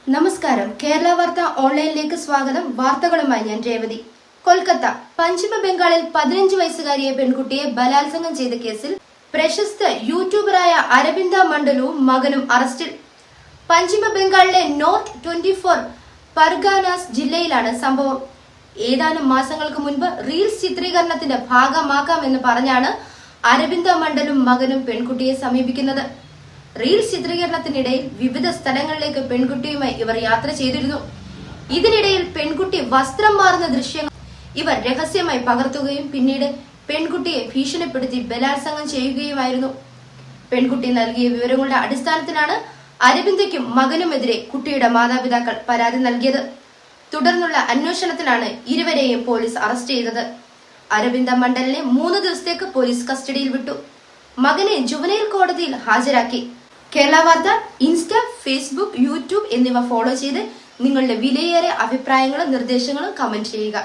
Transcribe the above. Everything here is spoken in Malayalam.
നമസ്കാരം. കേരള വാർത്ത ഓൺലൈനിലേക്ക് സ്വാഗതം. വാർത്തകളുമായി ഞാൻ രേവതി. കൊൽക്കത്ത പശ്ചിമ ബംഗാളിൽ 15 വയസ്സുകാരിയെ പെൺകുട്ടിയെ ബലാത്സംഗം ചെയ്ത കേസിൽ പ്രശസ്ത യൂട്യൂബറായ അരബിന്ദ മണ്ഡലുവും മകനും അറസ്റ്റിൽ. പശ്ചിമ ബംഗാളിലെ നോർത്ത് 24 പർഗാനാസ് ജില്ലയിലാണ് സംഭവം. ഏതാനും മാസങ്ങൾക്ക് മുൻപ് റീൽസ് ചിത്രീകരണത്തിന്റെ ഭാഗമാക്കാമെന്ന് പറഞ്ഞാണ് അരബിന്ദ മണ്ഡലും മകനും പെൺകുട്ടിയെ സമീപിക്കുന്നത്. റീൽസ് ചിത്രീകരണത്തിനിടയിൽ വിവിധ സ്ഥലങ്ങളിലേക്ക് പെൺകുട്ടിയുമായി ഇവർ യാത്ര ചെയ്തിരുന്നു. ഇതിനിടയിൽ പെൺകുട്ടി വസ്ത്രം മാറുന്ന ദൃശ്യങ്ങൾ ഇവർ രഹസ്യമായി പകർത്തുകയും പിന്നീട് പെൺകുട്ടിയെ ഭീഷണിപ്പെടുത്തി ബലാത്സംഗം ചെയ്യുകയുമായിരുന്നു. പെൺകുട്ടി നൽകിയ വിവരങ്ങളുടെ അടിസ്ഥാനത്തിലാണ് അരബിന്ദയ്ക്കും മകനുമെതിരെ കുട്ടിയുടെ മാതാപിതാക്കൾ പരാതി നൽകിയത്. തുടർന്നുള്ള അന്വേഷണത്തിലാണ് ഇരുവരെയും പോലീസ് അറസ്റ്റ് ചെയ്തത്. അരബിന്ദ മണ്ഡലിനെ 3 ദിവസത്തേക്ക് പോലീസ് കസ്റ്റഡിയിൽ വിട്ടു. മകനെ ജുവനൈൽ കോടതിയിൽ ഹാജരാക്കി. കേരള വാർത്ത ഇൻസ്റ്റ, ഫേസ്ബുക്ക്, യൂട്യൂബ് എന്നിവ ഫോളോ ചെയ്ത് നിങ്ങളുടെ വിലയേറിയ അഭിപ്രായങ്ങളും നിർദ്ദേശങ്ങളും കമന്റ് ചെയ്യുക.